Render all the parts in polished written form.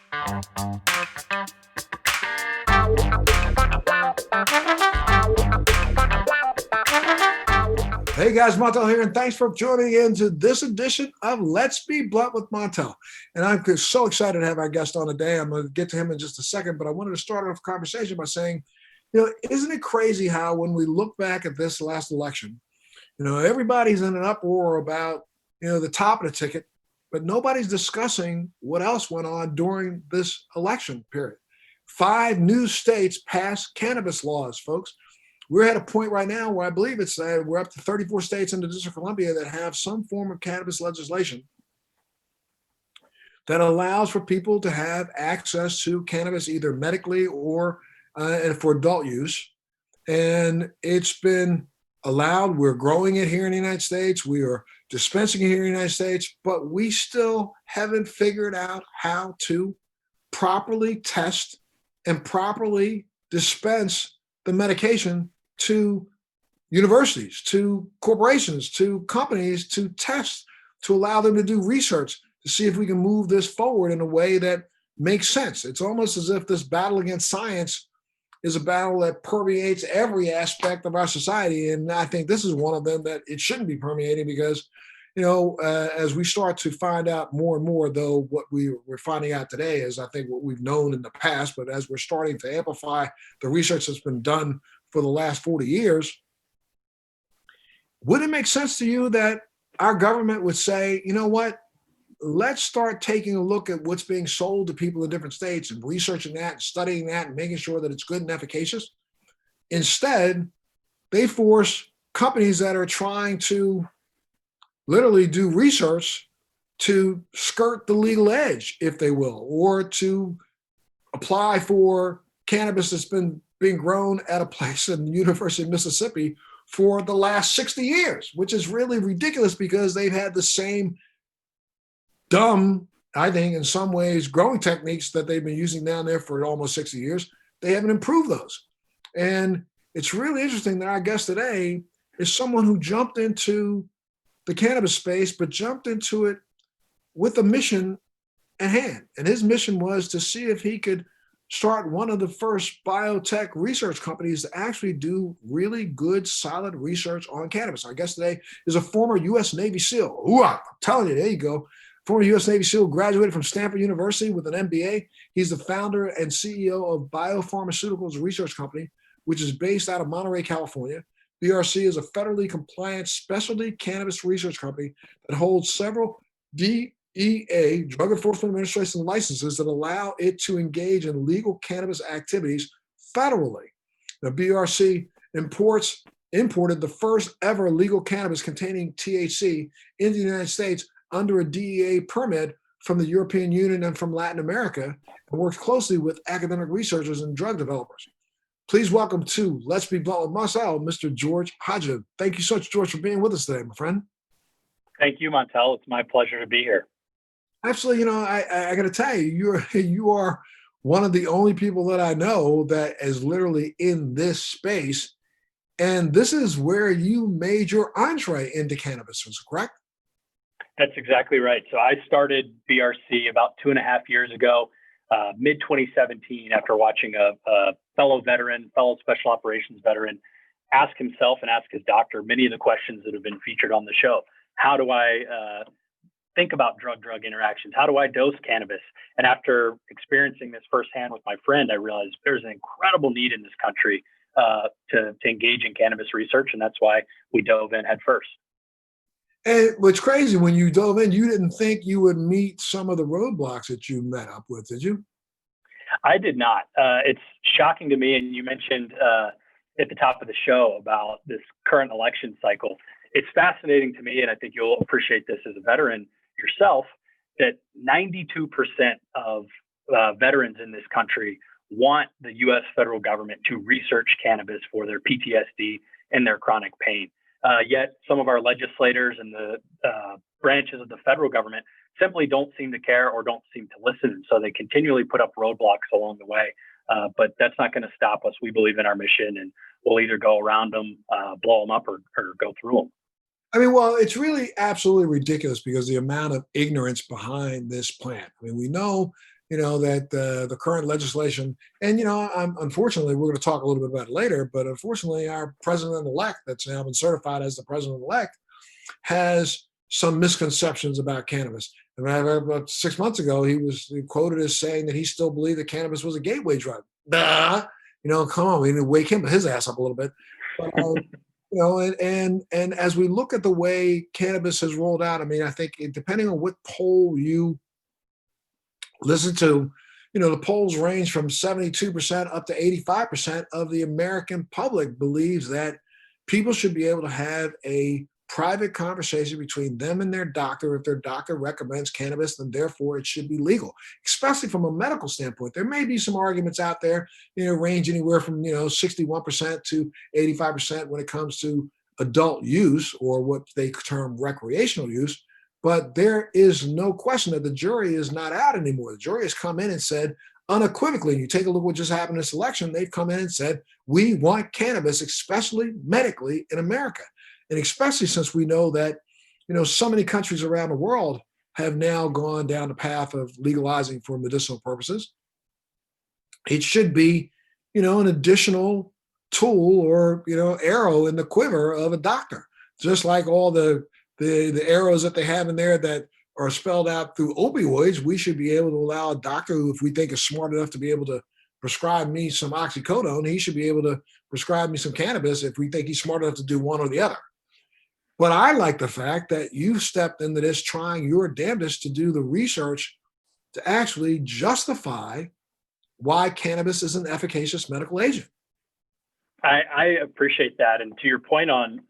Hey guys, Montel here, and thanks for joining into this edition of Let's Be Blunt with Montel. And I'm so excited to have our guest on today. I'm going to get to him in just a second, but I wanted to start off a conversation by saying, isn't it crazy how when we look back at this last election, everybody's in an uproar about, the top of the ticket, but nobody's discussing what else went on during this election period. 5 new states passed cannabis laws, folks. We're at a point right now where I believe it's we're up to 34 states in the District of Columbia that have some form of cannabis legislation that allows for people to have access to cannabis either medically or for adult use. And it's been allowed. We're growing it here in the United States. We are dispensing it here in the United States, but we still haven't figured out how to properly test and properly dispense the medication to universities, to corporations, to companies to test, to allow them to do research to see if we can move this forward in a way that makes sense. It's almost as if this battle against science is a battle that permeates every aspect of our society. And I think this is one of them that it shouldn't be permeating because, as we start to find out more and more, though, what we're finding out today is, I think, what we've known in the past, but as we're starting to amplify the research that's been done for the last 40 years, would it make sense to you that our government would say, you know what, let's start taking a look at what's being sold to people in different states and researching that and studying that and making sure that it's good and efficacious? Instead, they force companies that are trying to literally do research to skirt the legal edge, if they will, or to apply for cannabis that's been being grown at a place in the University of Mississippi for the last 60 years, which is really ridiculous because they've had the same dumb, I think, in some ways, growing techniques that they've been using down there for almost 60 years. They haven't improved those. And it's really interesting that our guest today is someone who jumped into the cannabis space, but jumped into it with a mission at hand. And his mission was to see if he could start one of the first biotech research companies to actually do really good, solid research on cannabis. Our guest today is a former U.S. Navy SEAL. Ooh, I'm telling you, there you go. Former U.S. Navy SEAL, graduated from Stanford University with an MBA. He's the founder and CEO of Biopharmaceuticals Research Company, which is based out of Monterey, California. BRC is a federally compliant specialty cannabis research company that holds several DEA, Drug Enforcement Administration licenses that allow it to engage in legal cannabis activities federally. Now, BRC imported the first ever legal cannabis containing THC into the United States under a DEA permit from the European Union and from Latin America, and works closely with academic researchers and drug developers. Please welcome to Let's Be Blunt with Montel, Mr. George Hodgin. Thank you so much, George, for being with us today, my friend. Thank you, Montel. It's my pleasure to be here. Absolutely. I got to tell you, you are one of the only people that I know that is literally in this space. And this is where you made your entree into cannabis, is correct? That's exactly right. So I started BRC about 2.5 years ago, mid-2017, after watching a fellow special operations veteran, ask himself and ask his doctor many of the questions that have been featured on the show. How do I think about drug-drug interactions? How do I dose cannabis? And after experiencing this firsthand with my friend, I realized there's an incredible need in this country to engage in cannabis research, and that's why we dove in head first. And what's crazy, when you dove in, you didn't think you would meet some of the roadblocks that you met up with, did you? I did not. It's shocking to me, and you mentioned at the top of the show about this current election cycle. It's fascinating to me, and I think you'll appreciate this as a veteran yourself, that 92% of veterans in this country want the U.S. federal government to research cannabis for their PTSD and their chronic pain. Yet some of our legislators and the branches of the federal government simply don't seem to care or don't seem to listen. So they continually put up roadblocks along the way. But that's not going to stop us. We believe in our mission, and we'll either go around them, blow them up, or go through them. I mean, well, it's really absolutely ridiculous because the amount of ignorance behind this plant. I mean, we know that the current legislation, and unfortunately, we're going to talk a little bit about it later, but unfortunately, our president-elect, that's now been certified as the president-elect, has some misconceptions about cannabis. And about 6 months ago, he was quoted as saying that he still believed that cannabis was a gateway drug. Duh. Come on, we need to wake his ass up a little bit. But, and as we look at the way cannabis has rolled out, I mean, I think depending on what poll you listen to, the polls range from 72% up to 85% of the American public believes that people should be able to have a private conversation between them and their doctor. If their doctor recommends cannabis, then therefore it should be legal, especially from a medical standpoint. There may be some arguments out there, range anywhere from, 61% to 85% when it comes to adult use, or what they term recreational use. But there is no question that the jury is not out anymore. The jury has come in and said unequivocally, you take a look what just happened in this election, they've come in and said, we want cannabis, especially medically, in America. And especially since we know that, so many countries around the world have now gone down the path of legalizing for medicinal purposes. It should be, an additional tool or, arrow in the quiver of a doctor, just like all the arrows that they have in there that are spelled out through opioids. We should be able to allow a doctor who, if we think is smart enough to be able to prescribe me some oxycodone, he should be able to prescribe me some cannabis if we think he's smart enough to do one or the other. But I like the fact that you stepped into this trying your damnedest to do the research to actually justify why cannabis is an efficacious medical agent. I appreciate that. And to your point on,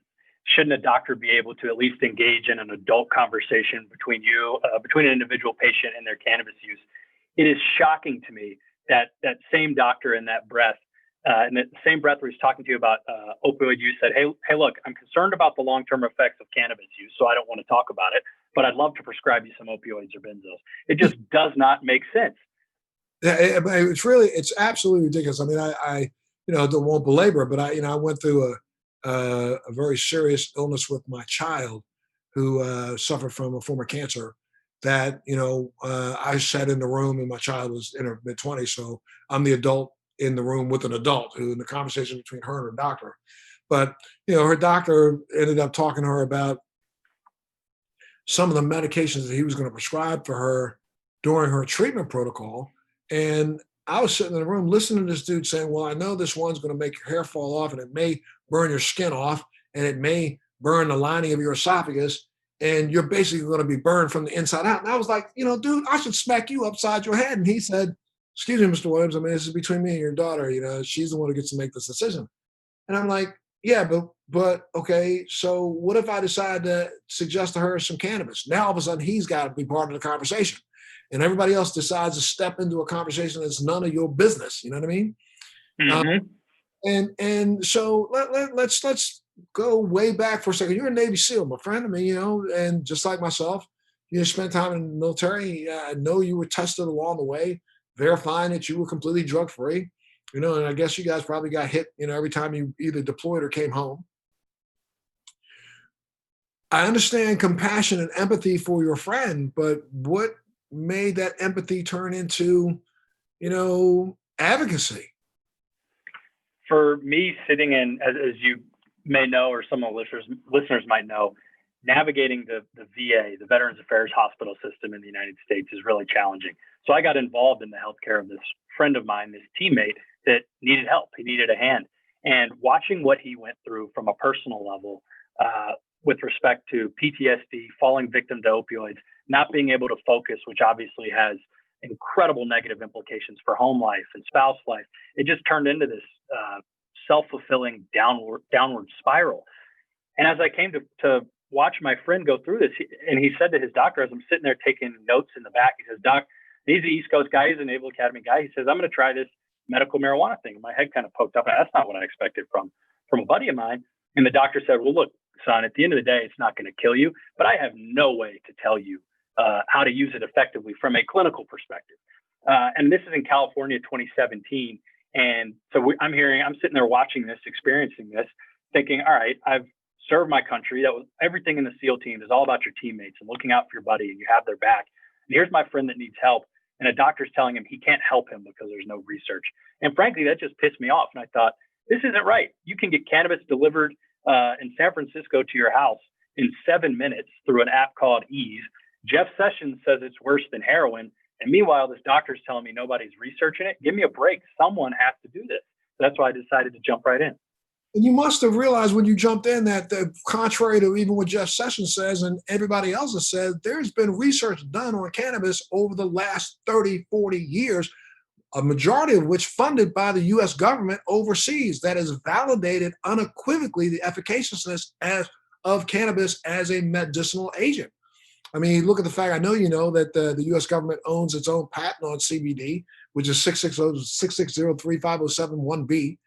shouldn't a doctor be able to at least engage in an adult conversation between an individual patient and their cannabis use? It is shocking to me that that same doctor in that breath, in the same breath where he's talking to you about opioid use, said, hey, look, I'm concerned about the long-term effects of cannabis use, so I don't want to talk about it, but I'd love to prescribe you some opioids or benzos. It just does not make sense. Yeah, it's absolutely ridiculous. I mean, I won't belabor it, but I went through a very serious illness with my child, who suffered from a form of cancer that, I sat in the room and my child was in her mid-20s. So I'm the adult in the room with an adult, who, in the conversation between her and her doctor. But, her doctor ended up talking to her about some of the medications that he was going to prescribe for her during her treatment protocol. And I was sitting in the room listening to this dude saying, well, I know this one's going to make your hair fall off, and it may burn your skin off, and it may burn the lining of your esophagus, and you're basically going to be burned from the inside out. And I was like, dude, I should smack you upside your head. And he said, excuse me, Mr. Williams, I mean, this is between me and your daughter. She's the one who gets to make this decision. And I'm like, yeah, but okay, so what if I decide to suggest to her some cannabis? Now all of a sudden he's got to be part of the conversation. And everybody else decides to step into a conversation that's none of your business. You know what I mean? Mm-hmm. And so let's go way back for a second. You're a Navy SEAL, my friend. I mean, and just like myself, you spent time in the military. I know you were tested along the way, verifying that you were completely drug-free. And I guess you guys probably got hit, every time you either deployed or came home. I understand compassion and empathy for your friend, but what made that empathy turn into, advocacy? For me, sitting in, as you may know, or some of the listeners might know, navigating the VA, the Veterans Affairs Hospital system in the United States, is really challenging. So I got involved in the healthcare of this friend of mine, this teammate that needed help. He needed a hand. And watching what he went through from a personal level with respect to PTSD, falling victim to opioids, not being able to focus, which obviously has incredible negative implications for home life and spouse life. It just turned into this self-fulfilling downward spiral. And as I came to watch my friend go through this, and he said to his doctor, as I'm sitting there taking notes in the back, he says, Doc, he's an East Coast guy, he's a Naval Academy guy. He says, I'm going to try this medical marijuana thing. And my head kind of poked up. That's not what I expected from a buddy of mine. And the doctor said, well, look, son, at the end of the day, it's not going to kill you, but I have no way to tell you how to use it effectively from a clinical perspective. And this is in California, 2017. And so I'm sitting there watching this, experiencing this, thinking, all right, I've served my country. That was everything in the SEAL team is all about your teammates and looking out for your buddy, and you have their back. And here's my friend that needs help. and a doctor's telling him he can't help him because there's no research. And frankly, that just pissed me off. And I thought, this isn't right. You can get cannabis delivered in San Francisco to your house in 7 minutes through an app called Ease. Jeff Sessions says it's worse than heroin. And meanwhile, this doctor's telling me nobody's researching it. Give me a break. Someone has to do this. So that's why I decided to jump right in. And you must have realized when you jumped in that, contrary to even what Jeff Sessions says and everybody else has said, there's been research done on cannabis over the last 30, 40 years, a majority of which funded by the U.S. government overseas, that has validated unequivocally the efficaciousness of cannabis as a medicinal agent. I mean, look at the fact, I know you know that the U.S. government owns its own patent on CBD, which is 660-35071B.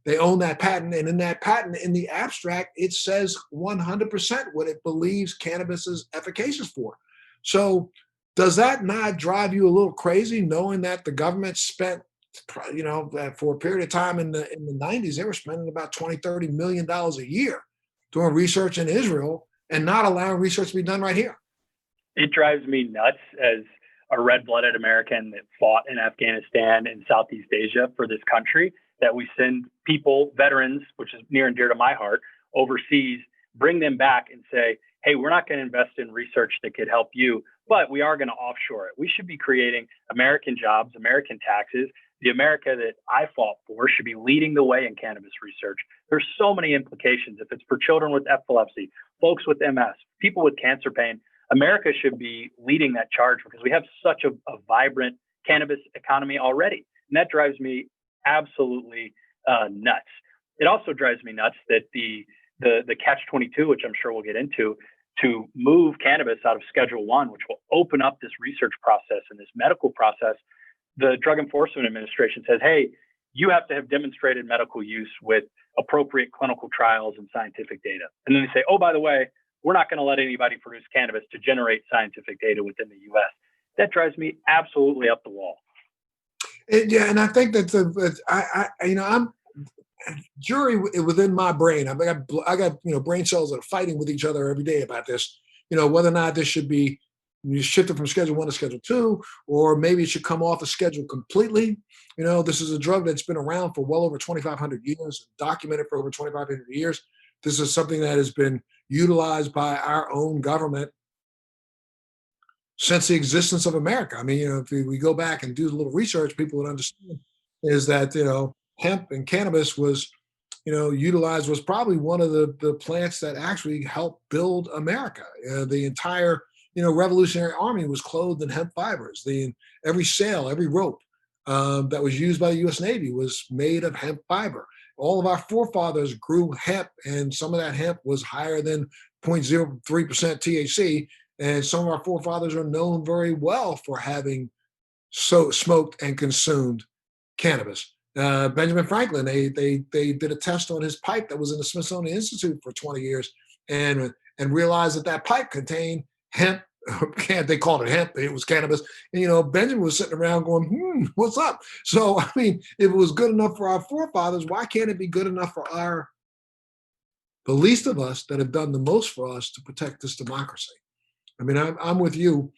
They own that patent, and in that patent, in the abstract, it says 100% what it believes cannabis is efficacious for. So does that not drive you a little crazy, knowing that the government spent, for a period of time in the 90s, they were spending about $20-30 million a year doing research in Israel and not allowing research to be done right here? It drives me nuts as a red-blooded American that fought in Afghanistan and Southeast Asia for this country, that we send people, veterans, which is near and dear to my heart, overseas, bring them back and say, hey, we're not going to invest in research that could help you, but we are going to offshore it. We should be creating American jobs, American taxes. The America that I fought for should be leading the way in cannabis research. There's so many implications. If it's for children with epilepsy, folks with MS, people with cancer pain, America should be leading that charge because we have such a vibrant cannabis economy already. And that drives me absolutely nuts. It also drives me nuts that the catch-22, which I'm sure we'll get into, to move cannabis out of Schedule 1, which will open up this research process and this medical process, the Drug Enforcement Administration says, hey, you have to have demonstrated medical use with appropriate clinical trials and scientific data. And then they say, oh, by the way, we're not going to let anybody produce cannabis to generate scientific data within the U.S. That drives me absolutely up the wall. Yeah, and I think that I'm jury within my brain. I got brain cells that are fighting with each other every day about this. Whether or not this should be shifted from Schedule 1 to Schedule 2, or maybe it should come off the schedule completely. This is a drug that's been around for well over 2,500 years, documented for over 2,500 years. This is something that has been utilized by our own government since the existence of America. I mean, if we go back and do a little research, people would understand is that, hemp and cannabis was, utilized, was probably one of the plants that actually helped build America. The entire, Revolutionary Army was clothed in hemp fibers. Every sail, every rope that was used by the U.S. Navy was made of hemp fiber. All of our forefathers grew hemp, and some of that hemp was higher than 0.03% THC. And some of our forefathers are known very well for having smoked and consumed cannabis. Benjamin Franklin, they did a test on his pipe that was in the Smithsonian Institute for 20 years and realized that pipe contained hemp. They called it hemp, it was cannabis. And, Benjamin was sitting around going, what's up? So, I mean, if it was good enough for our forefathers, why can't it be good enough for the least of us that have done the most for us to protect this democracy? I mean, I'm with you.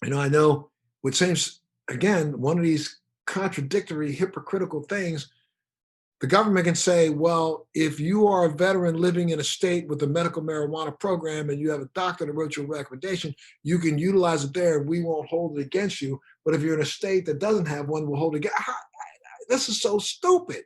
I know what seems, again, one of these contradictory, hypocritical things. The government can say, well, if you are a veteran living in a state with a medical marijuana program and you have a doctor that wrote you a recommendation, you can utilize it there and we won't hold it against you. But if you're in a state that doesn't have one, we'll hold it against. This is so stupid.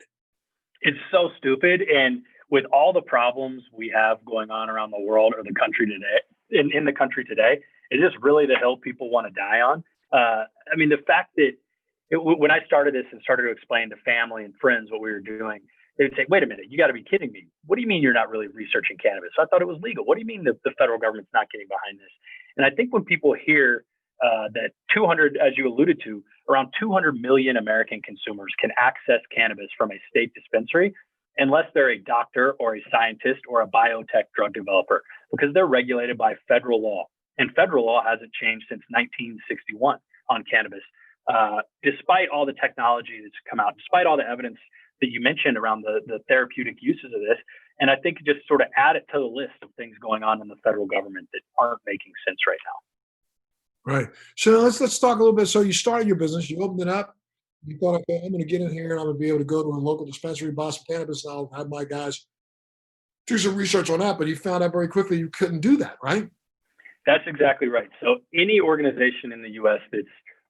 It's so stupid. And with all the problems we have going on around the world or the country today, in the country today, is this really the hill people want to die on? I mean, the fact that when I started this and started to explain to family and friends what we were doing, they would say, wait a minute, you got to be kidding me. What do you mean you're not really researching cannabis? So I thought it was legal. What do you mean the federal government's not getting behind this? And I think when people hear that 200, as you alluded to, around 200 million American consumers can access cannabis from a state dispensary, unless they're a doctor or a scientist or a biotech drug developer, because they're regulated by federal law. And federal law hasn't changed since 1961 on cannabis. Despite all the technology that's come out, despite all the evidence that you mentioned around the therapeutic uses of this. And I think just sort of add it to the list of things going on in the federal government that aren't making sense right now. Right. So let's talk a little bit. So you started your business, you opened it up, you thought, okay, I'm going to get in here and I'm going to be able to go to a local dispensary, buy some cannabis, and I'll have my guys do some research on that. But you found out very quickly you couldn't do that, right? That's exactly right. So any organization in the U.S. that's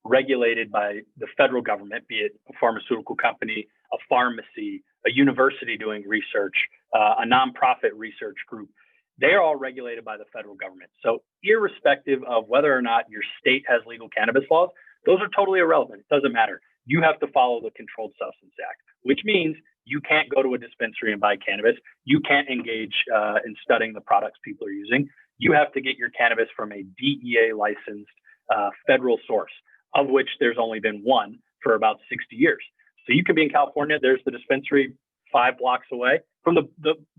regulated by the federal government, be it a pharmaceutical company, a pharmacy, a university doing research, a nonprofit research group, they're all regulated by the federal government. So irrespective of whether or not your state has legal cannabis laws, those are totally irrelevant. It doesn't matter. You have to follow the Controlled Substance Act, which means you can't go to a dispensary and buy cannabis. You can't engage in studying the products people are using. You have to get your cannabis from a DEA licensed federal source, of which there's only been one for about 60 years. So you can be in California. There's the dispensary 5 blocks away from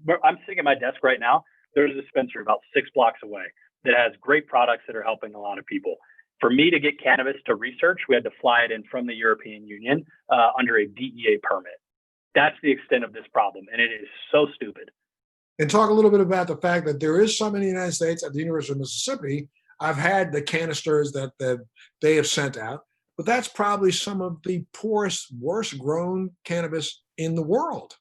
where I'm sitting at my desk right now. There's a dispensary about 6 blocks away that has great products that are helping a lot of people. For me to get cannabis to research, we had to fly it in from the European Union under a DEA permit. That's the extent of this problem, and it is so stupid. And talk a little bit about the fact that there is some in the United States at the University of Mississippi. I've had the canisters that they have sent out, but that's probably some of the poorest, worst grown cannabis in the world.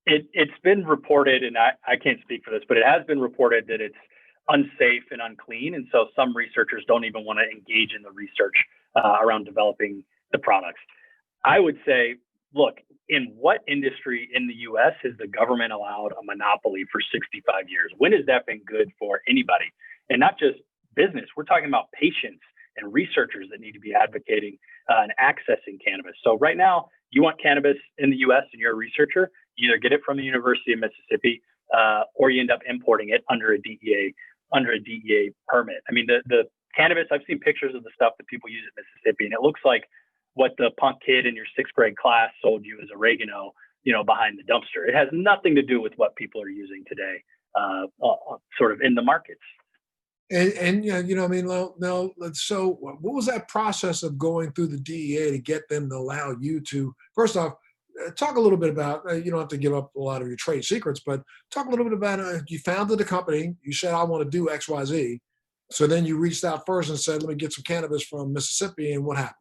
It's been reported, and I can't speak for this, but it has been reported that it's unsafe and unclean. And so some researchers don't even want to engage in the research around developing the products. I would say, look, in what industry in the US has the government allowed a monopoly for 65 years? When has that been good for anybody? And not just business, we're talking about patients and researchers that need to be advocating and accessing cannabis. So right now, you want cannabis in the US and you're a researcher, you either get it from the University of Mississippi or you end up importing it under a DEA permit. I mean, the cannabis, I've seen pictures of the stuff that people use at Mississippi, and it looks like what the punk kid in your 6th grade class sold you as oregano, behind the dumpster. It has nothing to do with what people are using today, sort of in the markets. And yeah, I mean, no. So, what was that process of going through the DEA to get them to allow you to? First off, talk a little bit about. You don't have to give up a lot of your trade secrets, but talk a little bit about. You founded the company. You said, "I want to do X, Y, Z." So then you reached out first and said, "Let me get some cannabis from Mississippi." And what happened?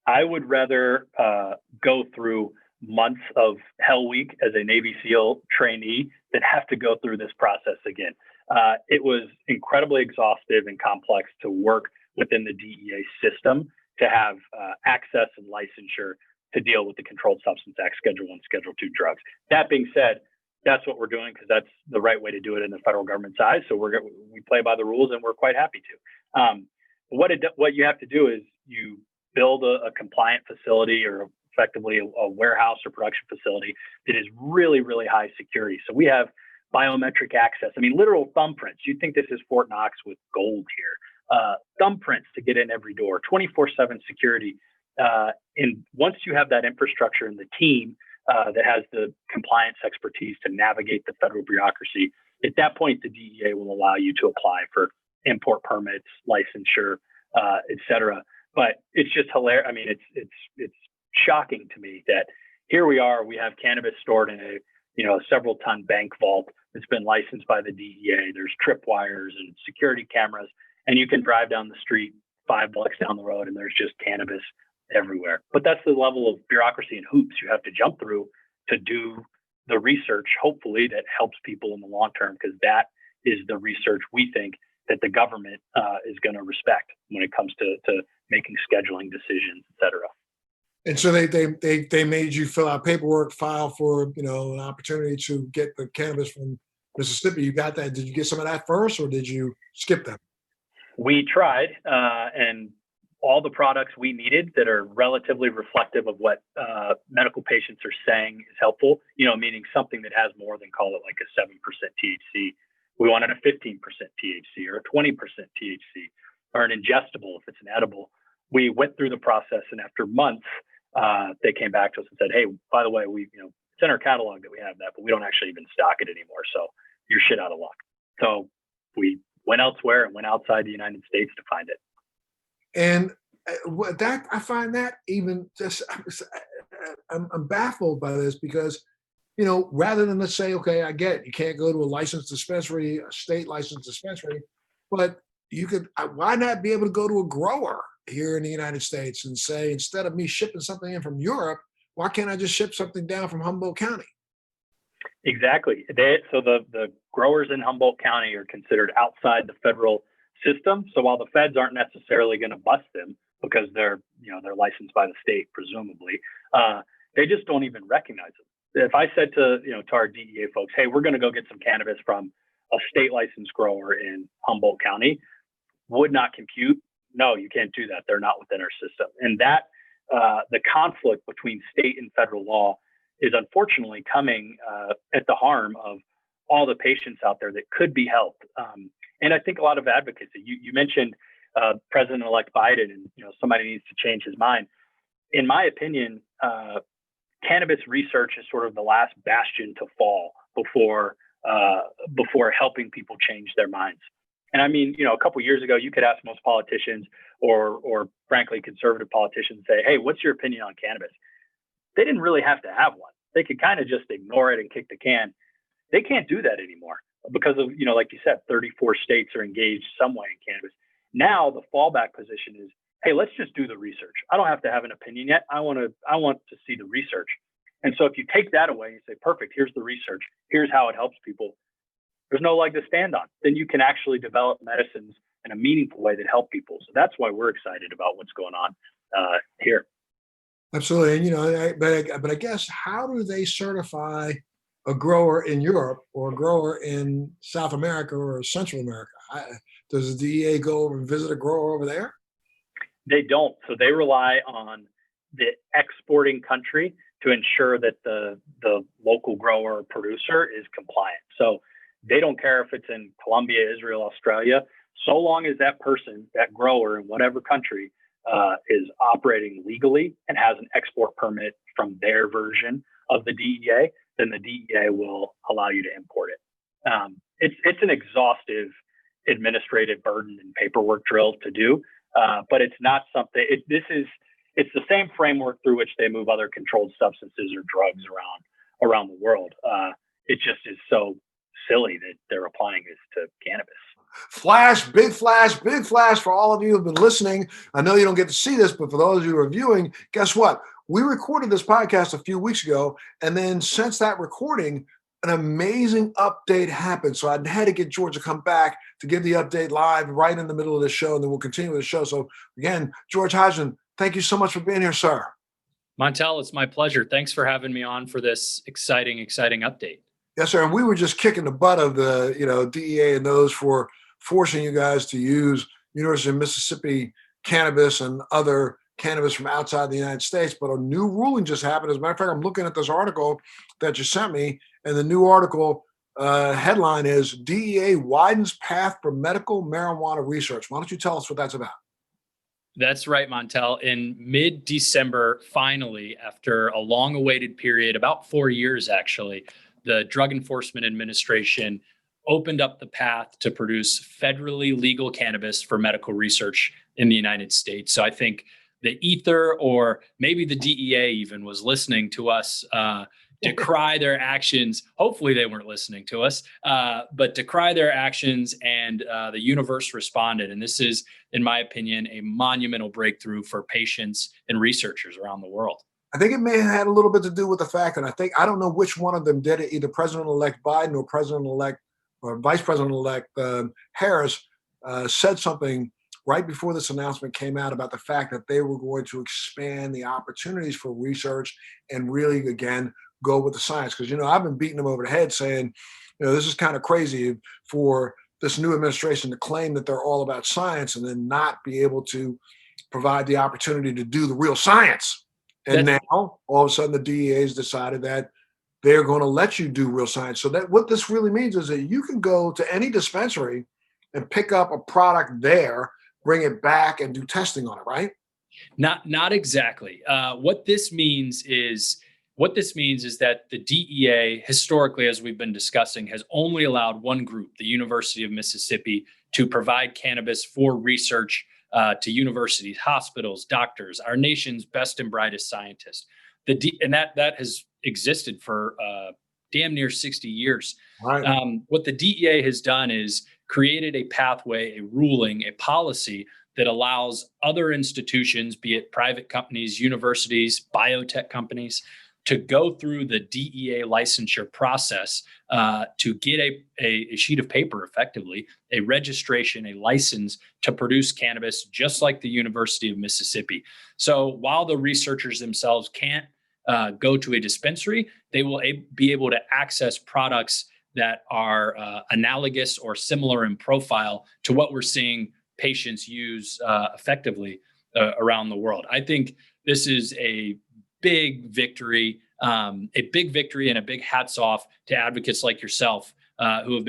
I would rather go through months of Hell Week as a Navy SEAL trainee than have to go through this process again. It was incredibly exhaustive and complex to work within the DEA system to have access and licensure to deal with the Controlled Substance Act, Schedule 1, Schedule 2 drugs. That being said, that's what we're doing because that's the right way to do it in the federal government's eyes. So we play by the rules and we're quite happy to. What you have to do is you build a compliant facility or effectively a warehouse or production facility that is really, really high security. So we have biometric access. I mean, literal thumbprints. You think this is Fort Knox with gold here. Thumbprints to get in every door, 24/7 security. And once you have that infrastructure and the team that has the compliance expertise to navigate the federal bureaucracy, at that point, the DEA will allow you to apply for import permits, licensure, et cetera. But it's just hilarious. I mean, it's shocking to me that here we are. We have cannabis stored in a several ton bank vault that's been licensed by the DEA. There's tripwires and security cameras, and you can drive down the street 5 blocks down the road, and there's just cannabis everywhere. But that's the level of bureaucracy and hoops you have to jump through to do the research, hopefully, that helps people in the long term, because that is the research we think that the government is going to respect when it comes to making scheduling decisions, et cetera. And so they made you fill out paperwork, file for an opportunity to get the cannabis from Mississippi. You got that? Did you get some of that first, or did you skip them? We tried, and all the products we needed that are relatively reflective of what medical patients are saying is helpful. Meaning something that has more than, call it like a 7% THC. We wanted a 15% THC or a 20% THC, or an ingestible if it's an edible. We went through the process, and after months, they came back to us and said, "Hey, by the way, it's in our catalog that we have that, but we don't actually even stock it anymore. So you're shit out of luck." So we went elsewhere and went outside the United States to find it. And that I find that even just I'm baffled by this because rather than, let's say, okay, I get it, you can't go to a licensed dispensary, a state licensed dispensary, but why not be able to go to a grower here in the United States and say, instead of me shipping something in from Europe, why can't I just ship something down from Humboldt County? Exactly. So the growers in Humboldt County are considered outside the federal system. So while the feds aren't necessarily going to bust them because they're licensed by the state, presumably, they just don't even recognize them. If I said to our DEA folks, hey, we're going to go get some cannabis from a state licensed grower in Humboldt County, would not compute. No, you can't do that. They're not within our system. And that the conflict between state and federal law is unfortunately coming at the harm of all the patients out there that could be helped. And I think a lot of advocacy. You mentioned President-elect Biden, and somebody needs to change his mind. In my opinion, cannabis research is sort of the last bastion to fall before helping people change their minds. And I mean, a couple of years ago, you could ask most politicians or frankly, conservative politicians, say, hey, what's your opinion on cannabis? They didn't really have to have one. They could kind of just ignore it and kick the can. They can't do that anymore because of, like you said, 34 states are engaged some way in cannabis. Now the fallback position is, hey, let's just do the research. I don't have to have an opinion yet. I want to see the research. And so if you take that away and you say, perfect, here's the research, here's how it helps people, there's no leg to stand on. Then you can actually develop medicines in a meaningful way that help people. So that's why we're excited about what's going on here. Absolutely. And, but I guess, how do they certify a grower in Europe or a grower in South America or Central America? Does the DEA go over and visit a grower over there? They don't. So they rely on the exporting country to ensure that the local grower or producer is compliant. So they don't care if it's in Colombia, Israel, Australia, so long as that person, that grower in whatever country, is operating legally and has an export permit from their version of the DEA, then the DEA will allow you to import it. It's an exhaustive administrative burden and paperwork drill to do, but it's not something. It's the same framework through which they move other controlled substances or drugs around the world. It just is so silly that they're applying this to cannabis. Big flash for all of you who have been listening. I know you don't get to see this, but for those of you who are viewing, guess what? We recorded this podcast a few weeks ago, and then since that recording, an amazing update happened. So I had to get George to come back to give the update live right in the middle of the show, and then we'll continue with the show. So again, George Hodgin, thank you so much for being here, sir. Montel, it's my pleasure. Thanks for having me on for this exciting update. Yes, sir. And we were just kicking the butt of the DEA and those for forcing you guys to use University of Mississippi cannabis and other cannabis from outside the United States. But a new ruling just happened. As a matter of fact, I'm looking at this article that you sent me, and the new article headline is DEA widens path for medical marijuana research. Why don't you tell us what that's about? That's right, Montel. In mid-December, finally, after a long-awaited period, about 4 years actually, the Drug Enforcement Administration opened up the path to produce federally legal cannabis for medical research in the United States. So I think the ether, or maybe the DEA even, was listening to us decry their actions. Hopefully they weren't listening to us, but decry their actions, and the universe responded. And this is, in my opinion, a monumental breakthrough for patients and researchers around the world. I think it may have had a little bit to do with the fact, and I don't know which one of them did it, either President-elect Biden or President-elect or Vice President-elect Harris said something right before this announcement came out about the fact that they were going to expand the opportunities for research and really, again, go with the science. Because, I've been beating them over the head saying, this is kind of crazy for this new administration to claim that they're all about science and then not be able to provide the opportunity to do the real science. And now, all of a sudden, the DEA has decided that they're going to let you do real science. So that what this really means is that you can go to any dispensary and pick up a product there, bring it back, and do testing on it, right? Not exactly. What this means is that the DEA, historically, as we've been discussing, has only allowed one group, the University of Mississippi, to provide cannabis for research to universities, hospitals, doctors, our nation's best and brightest scientists. And that has existed for damn near 60 years. Right. What the DEA has done is created a pathway, a ruling, a policy that allows other institutions, be it private companies, universities, biotech companies, to go through the DEA licensure process to get a sheet of paper, effectively, a registration, a license to produce cannabis, just like the University of Mississippi. So while the researchers themselves can't go to a dispensary, they will be able to access products that are analogous or similar in profile to what we're seeing patients use effectively around the world. I think this is a big victory, and a big hats off to advocates like yourself who have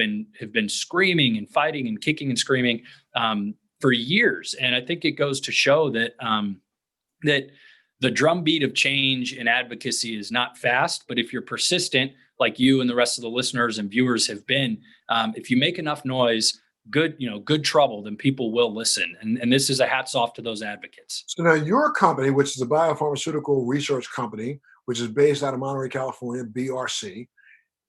been screaming and fighting and kicking and screaming for years. And I think it goes to show that that the drumbeat of change and advocacy is not fast, but if you're persistent, like you and the rest of the listeners and viewers have been, if you make enough noise, good trouble, then people will listen. And this is a hats off to those advocates. So now your company, which is a biopharmaceutical research company, which is based out of Monterey, California, BRC,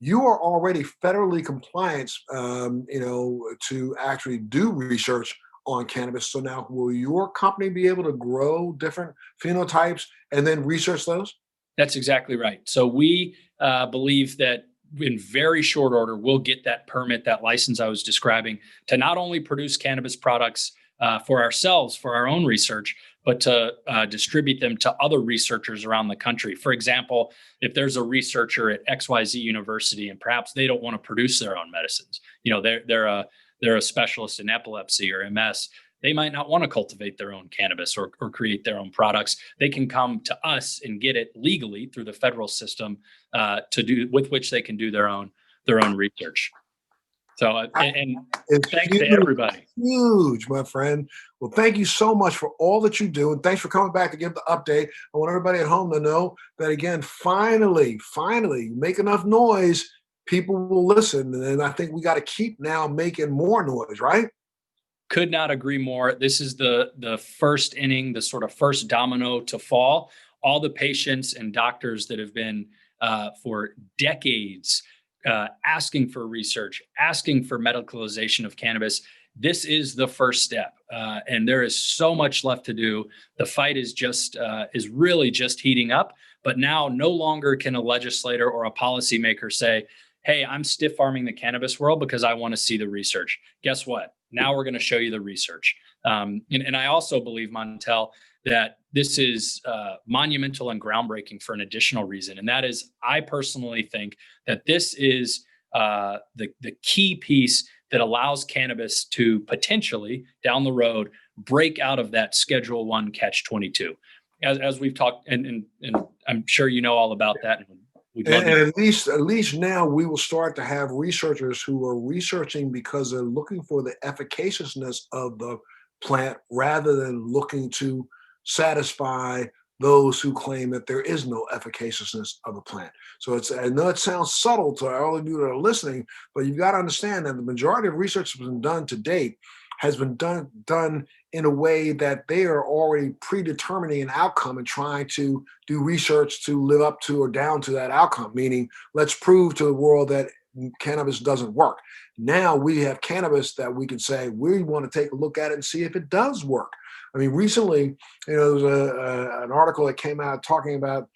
you are already federally compliant, to actually do research on cannabis. So now, will your company be able to grow different phenotypes and then research those? That's exactly right. So we believe that in very short order, we'll get that permit, that license I was describing, to not only produce cannabis products for ourselves, for our own research, but to distribute them to other researchers around the country. For example, if there's a researcher at XYZ University and perhaps they don't want to produce their own medicines, they're a specialist in epilepsy or MS. They might not want to cultivate their own cannabis or create their own products. They can come to us and get it legally through the federal system with which they can do their own research. So, and thanks to everybody. Huge, my friend. Well, thank you so much for all that you do. And thanks for coming back to give the update. I want everybody at home to know that, again, finally, make enough noise, people will listen. And I think we got to keep now making more noise, right? Could not agree more. This is the first inning, the sort of first domino to fall. All the patients and doctors that have been for decades asking for research, asking for medicalization of cannabis. This is the first step, and there is so much left to do. The fight is really just heating up. But now, no longer can a legislator or a policymaker say, "Hey, I'm stiff arming the cannabis world because I want to see the research." Guess what? Now we're going to show you the research. And I also believe, Montel, that this is monumental and groundbreaking for an additional reason. And that is, I personally think that this is the key piece that allows cannabis to potentially, down the road, break out of that Schedule I catch-22. As we've talked, and I'm sure you know all about that. And at least now we will start to have researchers who are researching because they're looking for the efficaciousness of the plant rather than looking to satisfy those who claim that there is no efficaciousness of a plant. So I know it sounds subtle to all of you that are listening, but you've got to understand that the majority of research that's been done to date has been done in a way that they are already predetermining an outcome and trying to do research to live up to or down to that outcome, meaning let's prove to the world that cannabis doesn't work. Now we have cannabis that we can say, we want to take a look at it and see if it does work. I mean, recently, there was an article that came out talking about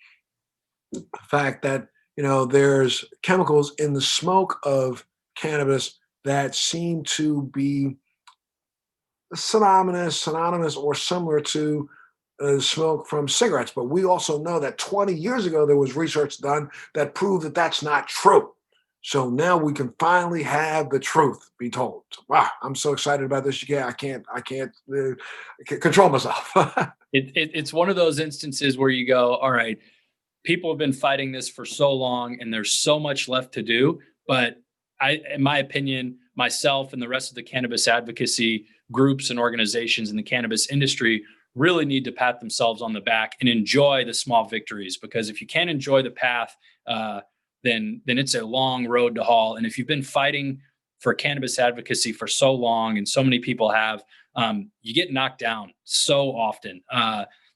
the fact that, there's chemicals in the smoke of cannabis that seem to be synonymous or similar to smoke from cigarettes. But we also know that 20 years ago, there was research done that proved that that's not true. So now we can finally have the truth be told. Wow, I'm so excited about this. Yeah, I can't control myself. It's one of those instances where you go, all right, people have been fighting this for so long and there's so much left to do. But in my opinion, myself and the rest of the cannabis advocacy groups and organizations in the cannabis industry really need to pat themselves on the back and enjoy the small victories, because if you can't enjoy the path, then it's a long road to haul. And if you've been fighting for cannabis advocacy for so long, and so many people have, you get knocked down so often.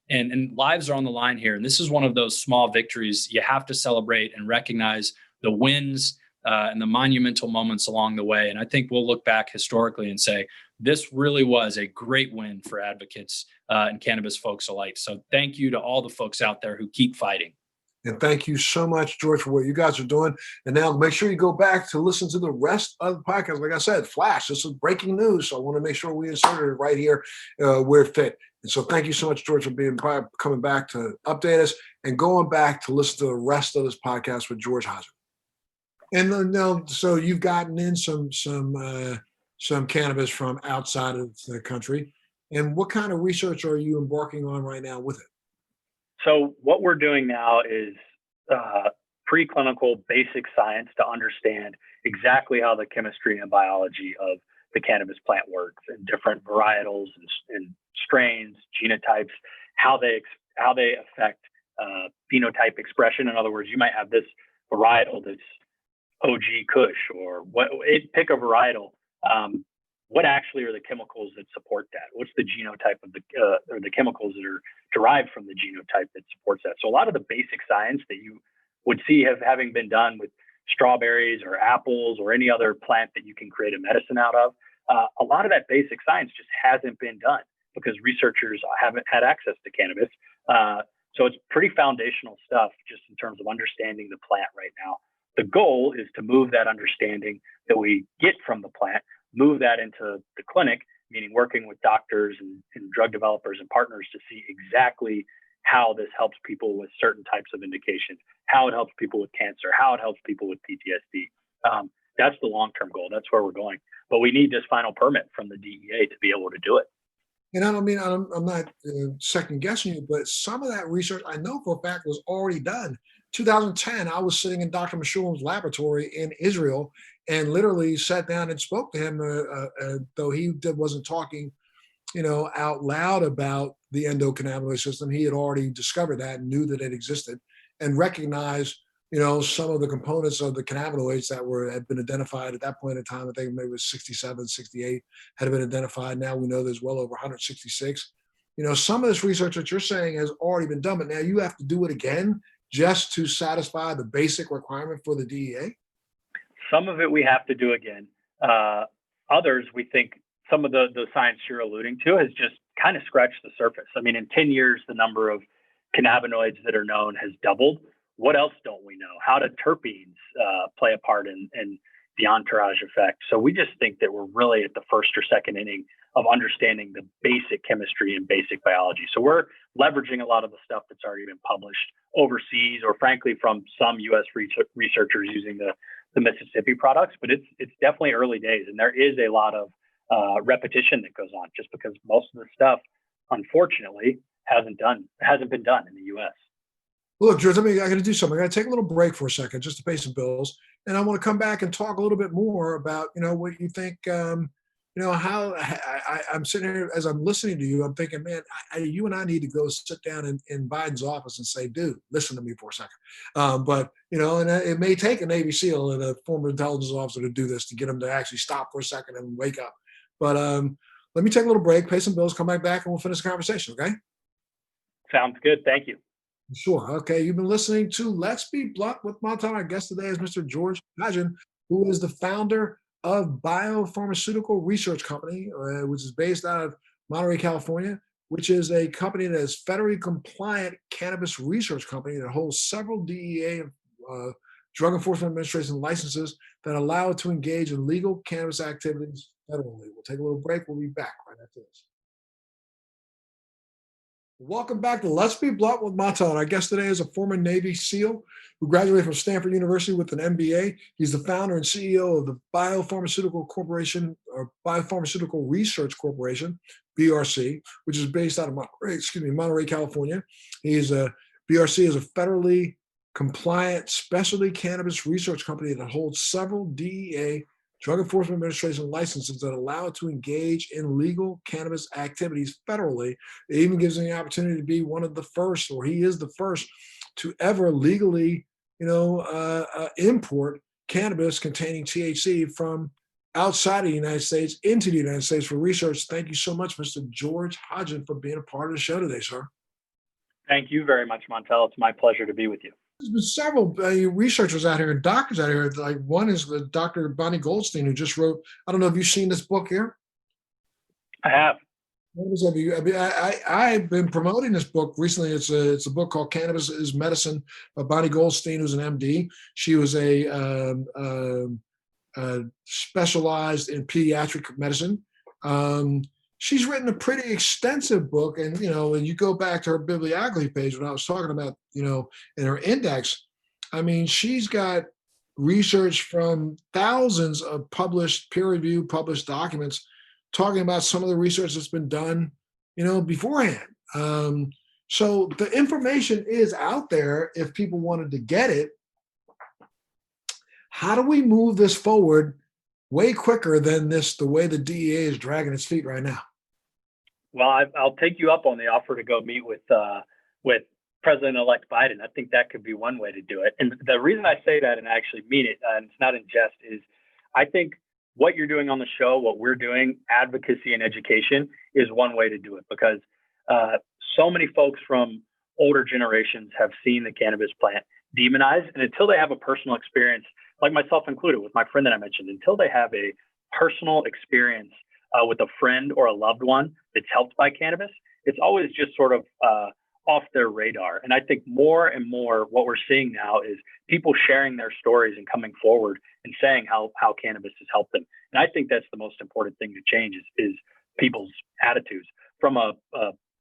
And lives are on the line here. And this is one of those small victories you have to celebrate and recognize the wins and the monumental moments along the way. And I think we'll look back historically and say, this really was a great win for advocates and cannabis folks alike. So thank you to all the folks out there who keep fighting. And thank you so much, George, for what you guys are doing. And now make sure you go back to listen to the rest of the podcast. Like I said, flash, this is breaking news. So I want to make sure we inserted it right here where it fit. And so thank you so much, George, for coming back to update us and going back to listen to the rest of this podcast with George Hodgin. And now, so you've gotten in some cannabis from outside of the country. And what kind of research are you embarking on right now with it? So what we're doing now is preclinical basic science to understand exactly how the chemistry and biology of the cannabis plant works and different varietals and strains, genotypes, how they affect phenotype expression. In other words, you might have this varietal that's OG Kush or pick a varietal. What actually are the chemicals that support that? What's the genotype of or the chemicals that are derived from the genotype that supports that? So a lot of the basic science that you would see having been done with strawberries or apples or any other plant that you can create a medicine out of, a lot of that basic science just hasn't been done because researchers haven't had access to cannabis. So it's pretty foundational stuff just in terms of understanding the plant right now. The goal is to move that understanding that we get from the plant, move that into the clinic, meaning working with doctors and drug developers and partners to see exactly how this helps people with certain types of indications, how it helps people with cancer, how it helps people with PTSD. That's the long-term goal. That's where we're going. But we need this final permit from the DEA to be able to do it. And I'm not second guessing you, but some of that research I know for a fact was already done. 2010, I was sitting in Dr. Meshulam's laboratory in Israel and literally sat down and spoke to him, though he wasn't talking, out loud about the endocannabinoid system. He had already discovered that and knew that it existed and recognized, some of the components of the cannabinoids that had been identified at that point in time. I think maybe it was 67, 68 had been identified. Now we know there's well over 166. Some of this research that you're saying has already been done, but now you have to do it again just to satisfy the basic requirement for the DEA? Some of it we have to do again. Others, we think some of the science you're alluding to has just kind of scratched the surface. I mean, in 10 years, the number of cannabinoids that are known has doubled. What else don't we know? How do terpenes play a part in the entourage effect? So we just think that we're really at the first or second inning of understanding the basic chemistry and basic biology. So we're leveraging a lot of the stuff that's already been published overseas, or frankly from some U.S. researchers using the Mississippi products. But it's definitely early days, and there is a lot of repetition that goes on, just because most of the stuff, unfortunately, hasn't been done in the U.S. Well, look, George, I got to do something. I got to take a little break for a second just to pay some bills, and I want to come back and talk a little bit more about what you think. How I'm sitting here as I'm listening to you, I'm thinking, man, you and I need to go sit down in Biden's office and say, dude, listen to me for a second. But and it may take a Navy SEAL and a former intelligence officer to do this, to get them to actually stop for a second and wake up. But let me take a little break, pay some bills, come back, and we'll finish the conversation. Okay? Sounds good. Thank you. Sure. Okay. You've been listening to Let's Be Blunt with Montel. Our guest today is Mr. George Hodgin, who is the founder of Biopharmaceutical Research Company, which is based out of Monterey, California, which is a company that is federally compliant cannabis research company that holds several DEA, Drug Enforcement Administration licenses that allow it to engage in legal cannabis activities federally. We'll take a little break. We'll be back right after this. Welcome back to Let's Be Blunt with Montel. Our guest today is a former Navy SEAL who graduated from Stanford University with an MBA. He's the founder and CEO of the Biopharmaceutical Corporation, or Biopharmaceutical Research Corporation, BRC, which is based out of Monterey, California. BRC is a federally compliant specialty cannabis research company that holds several DEA, Drug Enforcement Administration licenses that allow it to engage in legal cannabis activities federally. It even gives him the opportunity to be one of the first, or he is the first, to ever legally, import cannabis containing THC from outside of the United States into the United States for research. Thank you so much, Mr. George Hodgin, for being a part of the show today, sir. Thank you very much, Montel. It's my pleasure to be with you. There's been several researchers out here and doctors out here. Like one is the Dr. Bonnie Goldstein, who just wrote. I don't know if you've seen this book here. I have. I've been promoting this book recently. It's a book called Cannabis Is Medicine by Bonnie Goldstein, who's an MD. She was specialized in pediatric medicine. Um, she's written a pretty extensive book, and when you go back to her bibliography page when I was talking about, in her index, I mean, she's got research from thousands of published, peer-reviewed, published documents talking about some of the research that's been done, beforehand. So the information is out there if people wanted to get it. How do we move this forward way quicker than the way the DEA is dragging its feet right now? Well, I'll take you up on the offer to go meet with President-elect Biden. I think that could be one way to do it. And the reason I say that and I actually mean it, and it's not in jest, is I think what you're doing on the show, what we're doing, advocacy and education is one way to do it, because so many folks from older generations have seen the cannabis plant demonized. And until they have a personal experience, like myself included, with my friend that I mentioned, until they have a personal experience with a friend or a loved one that's helped by cannabis, it's always just sort of off their radar. And I think more and more what we're seeing now is people sharing their stories and coming forward and saying how cannabis has helped them. And I think that's the most important thing to change is people's attitudes. From a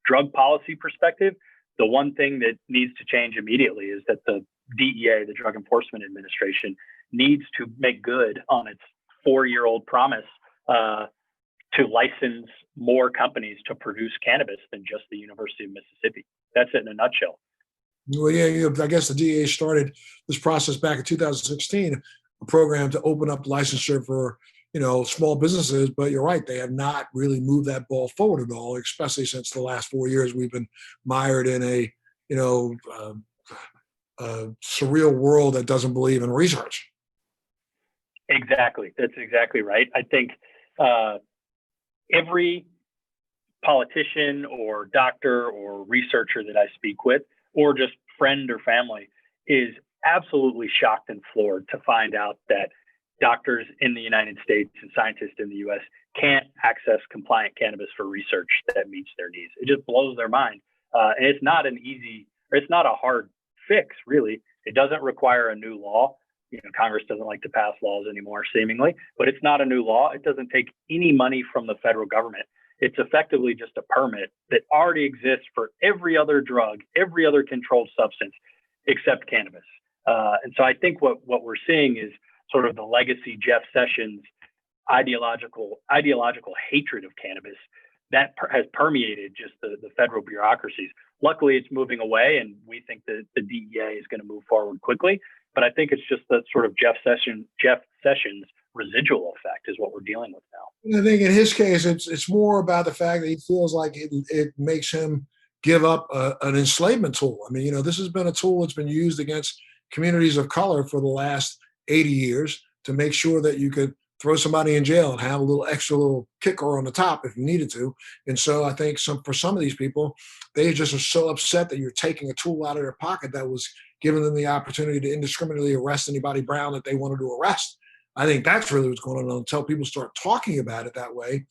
drug policy perspective, the one thing that needs to change immediately is that the DEA, the Drug Enforcement Administration, needs to make good on its 4-year-old promise to license more companies to produce cannabis than just the University of Mississippi. That's it in a nutshell. Well, yeah, I guess the DEA started this process back in 2016, a program to open up licensure for small businesses. But you're right, they have not really moved that ball forward at all, especially since the last 4 years we've been mired in a surreal world that doesn't believe in research. Exactly, that's exactly right. I think every politician or doctor or researcher that I speak with, or just friend or family, is absolutely shocked and floored to find out that doctors in the United States and scientists in the US can't access compliant cannabis for research that meets their needs. It just blows their mind. And it's not it's not a hard fix, really. It doesn't require a new law. Congress doesn't like to pass laws anymore, seemingly, but it's not a new law. It doesn't take any money from the federal government. It's effectively just a permit that already exists for every other drug, every other controlled substance, except cannabis. And so I think what we're seeing is sort of the legacy Jeff Sessions ideological hatred of cannabis that has permeated just the federal bureaucracies. Luckily, it's moving away, and we think that the DEA is going to move forward quickly. But I think it's just the sort of Jeff Sessions residual effect is what we're dealing with now. And I think in his case, it's more about the fact that he feels like it makes him give up an enslavement tool. I mean, this has been a tool that's been used against communities of color for the last 80 years to make sure that you could throw somebody in jail and have a little extra little kicker on the top if you needed to. And so I think for some of these people, they just are so upset that you're taking a tool out of their pocket that was giving them the opportunity to indiscriminately arrest anybody brown that they wanted to arrest. I think that's really what's going on. Until people start talking about it that way,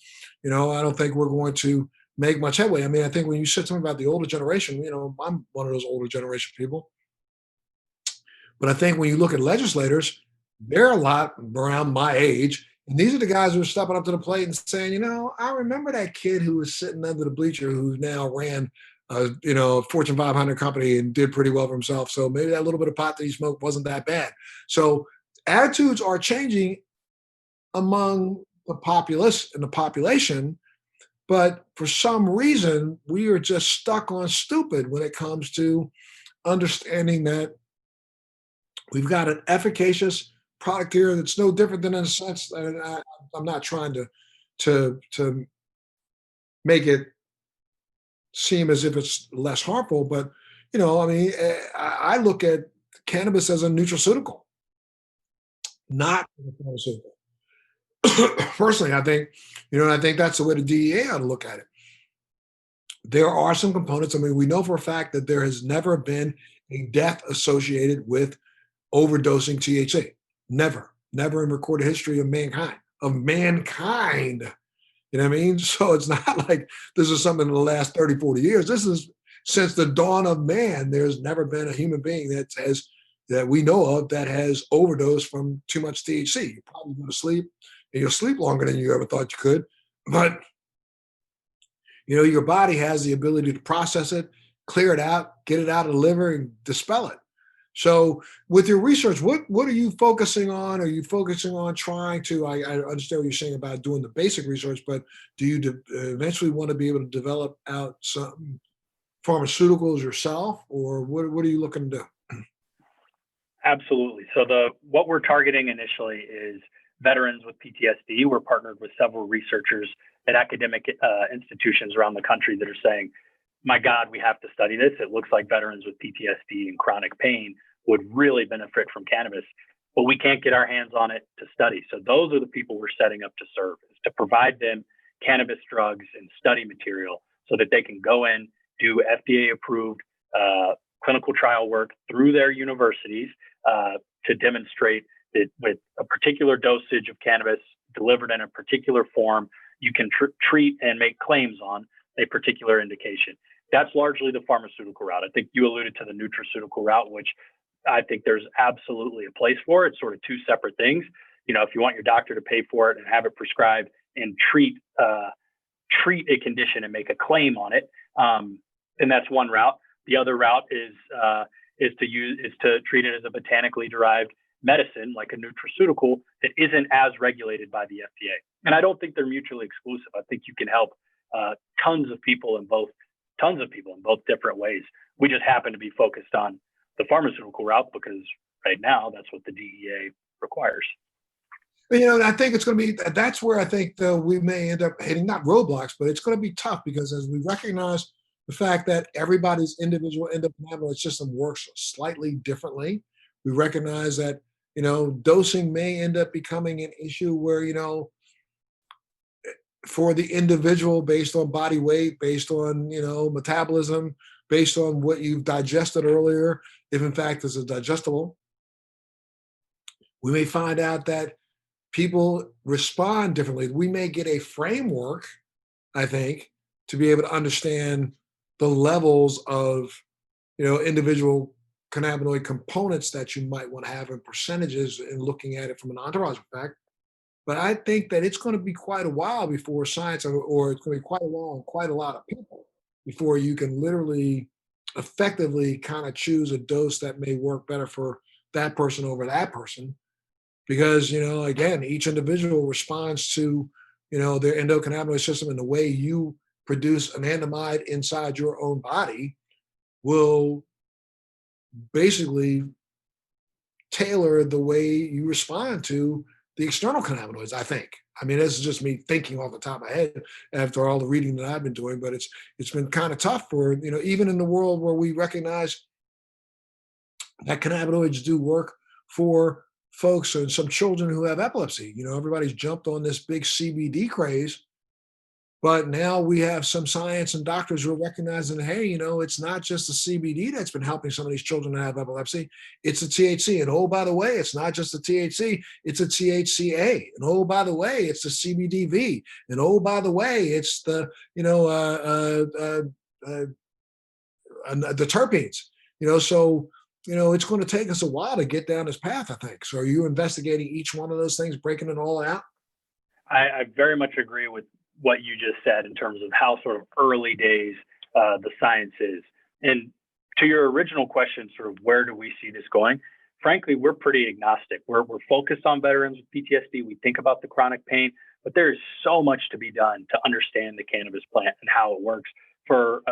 I don't think we're going to make much headway. I mean, I think when you said something about the older generation, I'm one of those older generation people. But I think when you look at legislators, they're a lot around my age. And these are the guys who are stepping up to the plate and saying, I remember that kid who was sitting under the bleacher who now ran a Fortune 500 company and did pretty well for himself. So maybe that little bit of pot that he smoked wasn't that bad. So attitudes are changing among the populace and the population, but for some reason, we are just stuck on stupid when it comes to understanding that we've got an efficacious product here that's no different than, in a sense, and I'm not trying to make it seem as if it's less harmful, but I look at cannabis as a nutraceutical, not a pharmaceutical. Personally, I think, I think that's the way the DEA ought to look at it. there are some components. I mean, we know for a fact that there has never been a death associated with overdosing THC. Never, never in recorded history of mankind. Of mankind. You know what I mean? So it's not like this is something in the last 30, 40 years. This is since the dawn of man, there's never been a human being that we know of that has overdosed from too much THC. You probably go to sleep and you'll sleep longer than you ever thought you could. But your body has the ability to process it, clear it out, get it out of the liver, and dispel it. So, with your research, what are you focusing on? Are you focusing on trying to? I understand what you're saying about doing the basic research, but do you eventually want to be able to develop out some pharmaceuticals yourself, or what are you looking to do? Absolutely. So what we're targeting initially is veterans with PTSD. We're partnered with several researchers at academic institutions around the country that are saying, my God, we have to study this. It looks like veterans with PTSD and chronic pain would really benefit from cannabis, but we can't get our hands on it to study. So those are the people we're setting up to serve, is to provide them cannabis drugs and study material so that they can go in, do FDA approved clinical trial work through their universities to demonstrate that with a particular dosage of cannabis delivered in a particular form, you can treat and make claims on a particular indication. That's largely the pharmaceutical route. I think you alluded to the nutraceutical route, which I think there's absolutely a place for. It's sort of two separate things. If you want your doctor to pay for it and have it prescribed and treat a condition and make a claim on it, then that's one route. The other route is to treat it as a botanically derived medicine, like a nutraceutical that isn't as regulated by the FDA. And I don't think they're mutually exclusive. I think you can help tons of people in both different ways. We just happen to be focused on the pharmaceutical route because right now that's what the DEA requires. I think it's going to be, that's where I think we may end up hitting not roadblocks, but it's going to be tough because as we recognize the fact that everybody's individual endocannabinoid system works slightly differently, we recognize that, dosing may end up becoming an issue where, for the individual based on body weight, based on, metabolism, based on what you've digested earlier, if in fact it's a digestible, we may find out that people respond differently. We may get a framework, I think, to be able to understand the levels of, individual cannabinoid components that you might want to have in percentages and looking at it from an entourage effect. But I think that it's going to be quite a while before science, or it's going to be quite a while and quite a lot of people before you can literally effectively kind of choose a dose that may work better for that person over that person. Because, again, each individual responds to, their endocannabinoid system, and the way you produce anandamide inside your own body will basically tailor the way you respond to the external cannabinoids, I think. I mean, this is just me thinking off the top of my head after all the reading that I've been doing, but it's been kind of tough for, even in the world where we recognize that cannabinoids do work for folks and some children who have epilepsy. Everybody's jumped on this big CBD craze, but now we have some science and doctors who are recognizing, hey, it's not just the CBD that's been helping some of these children that have epilepsy, it's the THC. And oh, by the way, it's not just the THC, it's a THCA. And oh, by the way, it's the CBDV. And oh, by the way, it's the, the terpenes. So it's going to take us a while to get down this path, I think. So are you investigating each one of those things, breaking it all out? I very much agree with what you just said in terms of how sort of early days the science is. And to your original question, sort of where do we see this going? Frankly, we're pretty agnostic. We're focused on veterans with PTSD. We think about the chronic pain, but there is so much to be done to understand the cannabis plant and how it works for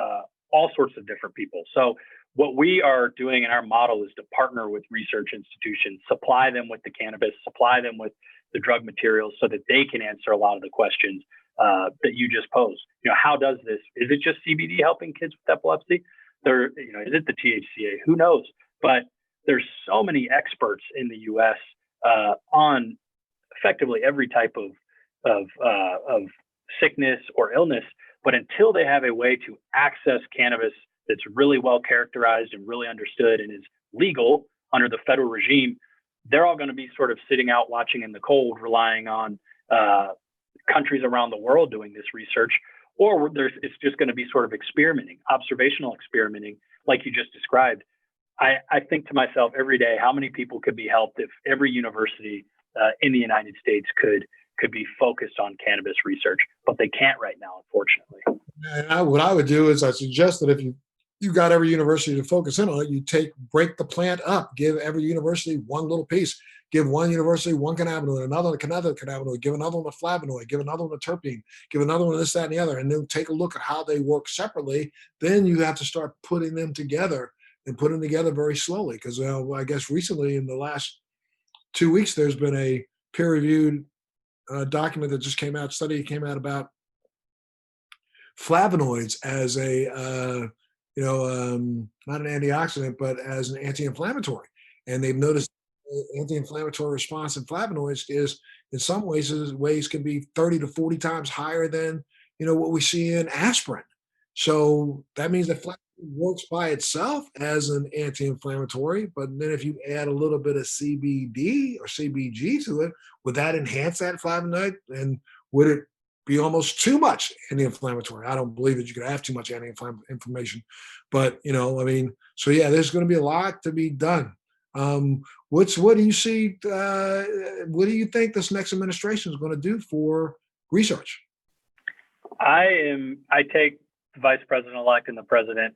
all sorts of different people. So what we are doing in our model is to partner with research institutions, supply them with the cannabis, supply them with the drug materials so that they can answer a lot of the questions that you just posed. How does this? Is it just CBD helping kids with epilepsy? Is it the THCA? Who knows? But there's so many experts in the U.S. On effectively every type of sickness or illness But until they have a way to access cannabis that's really well characterized and really understood and is legal under the federal regime, they're all going to be sort of sitting out watching in the cold, relying on countries around the world doing this research, or it's just going to be sort of experimenting, observational experimenting, like you just described. I think to myself every day, how many people could be helped if every university in the United States could be focused on cannabis research, but they can't right now, unfortunately. And what I would do is I suggest that if you got every university to focus in on it, you break the plant up, give every university one little piece, give one university one cannabinoid, another cannabinoid, give another one a flavonoid, give another one a terpene, give another one this, that, and the other, and then take a look at how they work separately. Then you have to start putting them together and put them together very slowly. Because I guess recently in the last 2 weeks, there's been a peer-reviewed document that just came out, study came out about flavonoids as a not an antioxidant, but as an anti-inflammatory. And they've noticed anti-inflammatory response in flavonoids is in some ways can be 30 to 40 times higher than what we see in aspirin. So that means that flavonoid works by itself as an anti-inflammatory, but then if you add a little bit of CBD or CBG to it, would that enhance that flavonoid? And would it be almost too much anti-inflammatory? I don't believe that you could have too much anti-inflammation, but so yeah, there's going to be a lot to be done. What do you see? What do you think this next administration is going to do for research? I take the vice president-elect and the president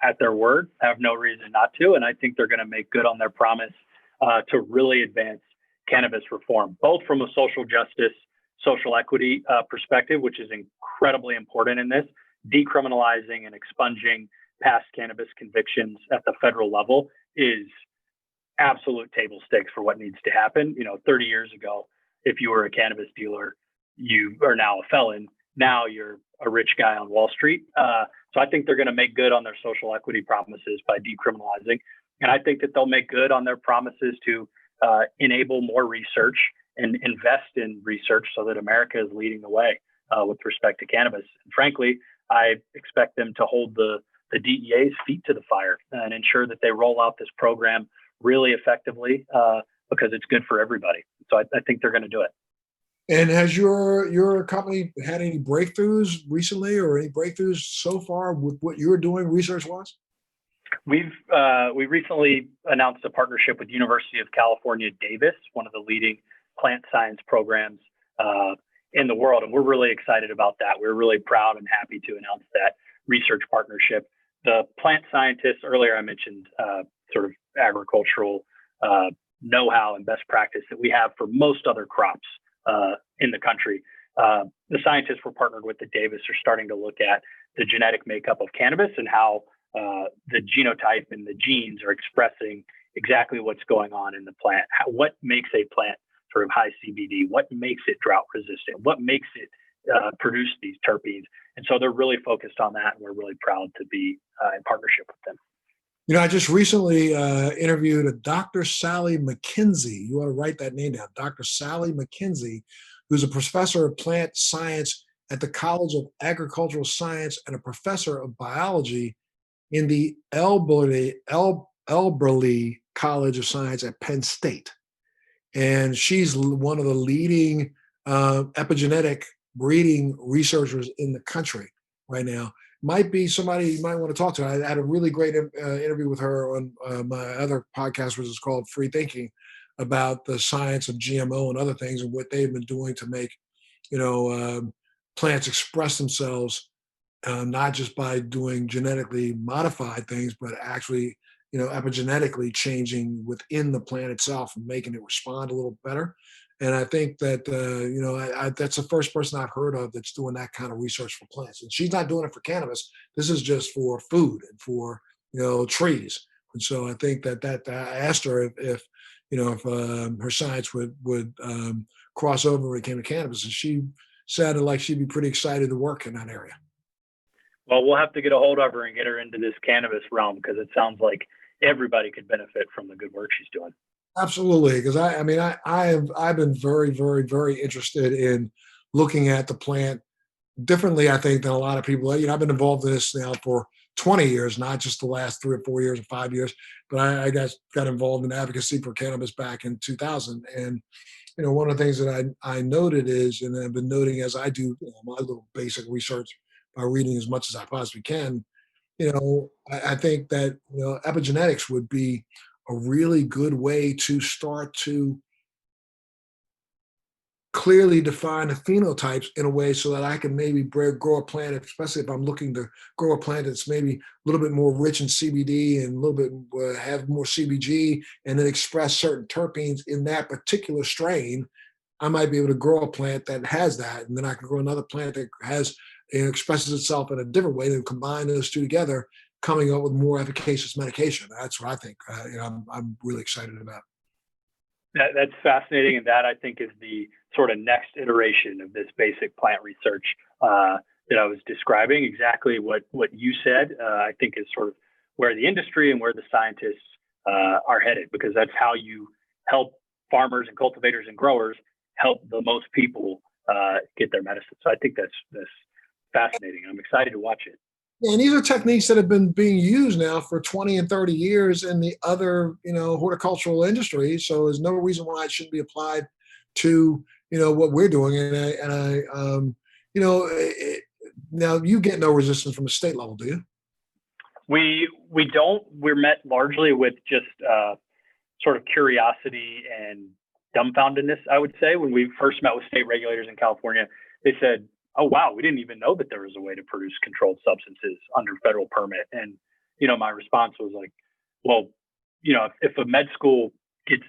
at their word. I have no reason not to, and I think they're going to make good on their promise to really advance cannabis reform, both from a social justice, social equity perspective, which is incredibly important in this, decriminalizing and expunging past cannabis convictions at the federal level is absolute table stakes for what needs to happen. 30 years ago, if you were a cannabis dealer, you are now a felon. Now you're a rich guy on Wall Street. So I think they're going to make good on their social equity promises by decriminalizing. And I think that they'll make good on their promises to enable more research and invest in research so that America is leading the way with respect to cannabis. And frankly, I expect them to hold the DEA's feet to the fire and ensure that they roll out this program really effectively because it's good for everybody. So I think they're going to do it. And has your company had any breakthroughs recently, or any breakthroughs so far with what you're doing research-wise? We recently announced a partnership with University of California, Davis, one of the leading plant science programs in the world, and we're really excited about that. We're really proud and happy to announce that research partnership. The plant scientists, earlier I mentioned sort of agricultural know-how and best practice that we have for most other crops in the country. The scientists we're partnered with at Davis are starting to look at the genetic makeup of cannabis and how the genotype and the genes are expressing exactly what's going on in the plant. What makes a plant sort of high CBD? What makes it drought resistant? What makes it produce these terpenes? And so they're really focused on that, and we're really proud to be in partnership with them. I just recently interviewed a Dr. Sally McKenzie. You ought to write that name down. Dr. Sally McKenzie, who's a professor of plant science at the College of Agricultural Science and a professor of biology in the Elberly College of Science at Penn State. And she's one of the leading epigenetic breeding researchers in the country right now. Might be somebody you might want to talk to. I had a really great interview with her on my other podcast, which is called Free Thinking, about the science of GMO and other things and what they've been doing to make, plants express themselves, not just by doing genetically modified things, but actually, epigenetically changing within the plant itself and making it respond a little better. And I think that, that's the first person I've heard of that's doing that kind of research for plants. And she's not doing it for cannabis. This is just for food and for, trees. And so I think that I asked her if her science would cross over when it came to cannabis. And she sounded like she'd be pretty excited to work in that area. Well, we'll have to get a hold of her and get her into this cannabis realm, because it sounds like everybody could benefit from the good work she's doing. Absolutely, because I've been very, very, very interested in looking at the plant differently, I think, than a lot of people. I've been involved in this now for 20 years, not just the last 3 or 4 years or 5 years, but I got involved in advocacy for cannabis back in 2000. And, one of the things that I noted is, and I've been noting as I do my little basic research by reading as much as I possibly can, I think that, epigenetics would be a really good way to start to clearly define the phenotypes in a way so that I can maybe grow a plant, especially if I'm looking to grow a plant that's maybe a little bit more rich in CBD and a little bit have more CBG, and then express certain terpenes in that particular strain. I might be able to grow a plant that has that, and then I can grow another plant that has expresses itself in a different way, then combine those two together, coming up with more efficacious medication. That's what I think. I'm really excited about. That's fascinating, and that I think is the sort of next iteration of this basic plant research that I was describing. Exactly what you said, I think is sort of where the industry and where the scientists are headed, because that's how you help farmers and cultivators and growers help the most people get their medicine. So I think that's fascinating. I'm excited to watch it. Yeah, and these are techniques that have been being used now for 20 and 30 years in the other, horticultural industry. So there's no reason why it shouldn't be applied to, what we're doing. Now you get no resistance from the state level, do you? We don't. We're met largely with just sort of curiosity and dumbfoundedness, I would say. When we first met with state regulators in California, they said, "Oh, wow, we didn't even know that there was a way to produce controlled substances under federal permit." And, my response was like, well, if a med school gets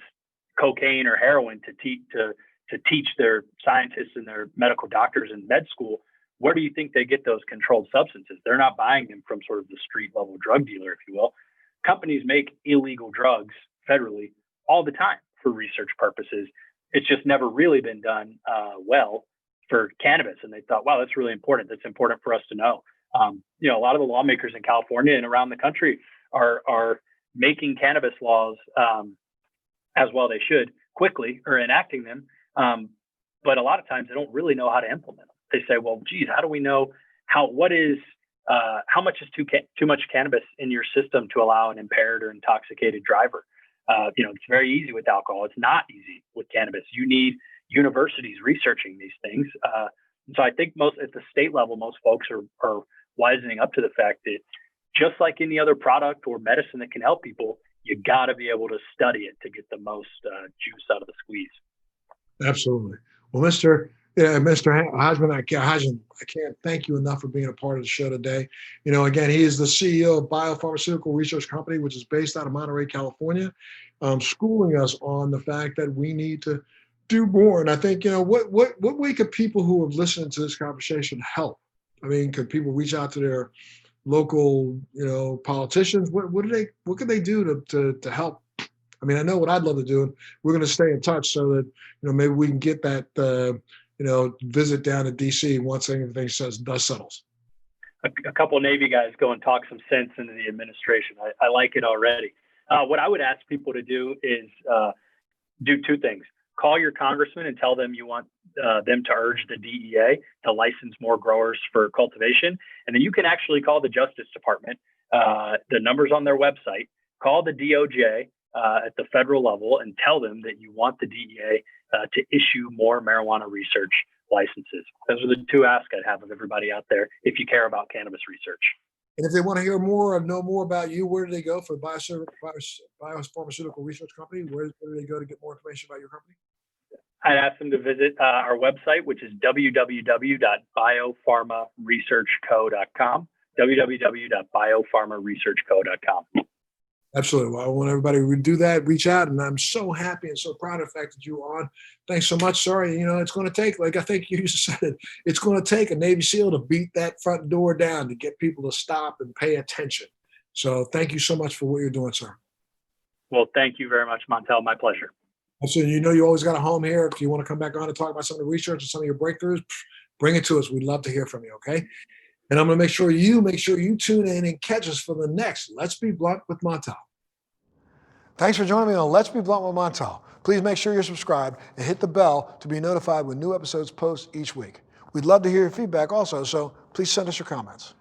cocaine or heroin to teach their scientists and their medical doctors in med school, where do you think they get those controlled substances? They're not buying them from sort of the street level drug dealer, if you will. Companies make illegal drugs federally all the time for research purposes. It's just never really been done well for cannabis. And they thought, wow, that's really important. That's important for us to know. A lot of the lawmakers in California and around the country are making cannabis laws as well they should quickly, or enacting them. But a lot of times they don't really know how to implement them. They say, well, geez, how do we know how much is too much cannabis in your system to allow an impaired or intoxicated driver? It's very easy with alcohol. It's not easy with cannabis. You need universities researching these things. So I think at the state level, most folks are wisening up to the fact that just like any other product or medicine that can help people, you got to be able to study it to get the most juice out of the squeeze. Absolutely. Well, Mr. Hodgman, I can't thank you enough for being a part of the show today. Again, he is the CEO of Biopharmaceutical Research Company, which is based out of Monterey, California, schooling us on the fact that we need to do more. And I think, what way could people who have listened to this conversation help? I mean, could people reach out to their local, politicians? What could they do to help? I mean, I know what I'd love to do, and we're going to stay in touch so that, maybe we can get that, visit down to DC once everything settles. A couple of Navy guys go and talk some sense into the administration. I like it already. What I would ask people to do is do two things. Call your congressman and tell them you want them to urge the DEA to license more growers for cultivation. And then you can actually call the Justice Department. The number's on their website. Call the DOJ at the federal level and tell them that you want the DEA to issue more marijuana research licenses. Those are the two asks I'd have of everybody out there if you care about cannabis research. And if they want to hear more or know more about you, where do they go for Biopharmaceutical Research Company? Where do they go to get more information about your company? I'd ask them to visit our website, which is www.biopharmaresearchco.com, www.biopharmaresearchco.com. Absolutely. Well, I want everybody to do that, reach out, and I'm so happy and so proud of the fact that you are on. Thanks so much, sir. It's going to take, like I think you said, it's going to take a Navy SEAL to beat that front door down to get people to stop and pay attention. So thank you so much for what you're doing, sir. Well, thank you very much, Montel. My pleasure. So you always got a home here. If you want to come back on and talk about some of the research and some of your breakthroughs, bring it to us. We'd love to hear from you, okay? And I'm going to make sure you tune in and catch us for the next Let's Be Blunt with Montel. Thanks for joining me on Let's Be Blunt with Montel. Please make sure you're subscribed and hit the bell to be notified when new episodes post each week. We'd love to hear your feedback also, so please send us your comments.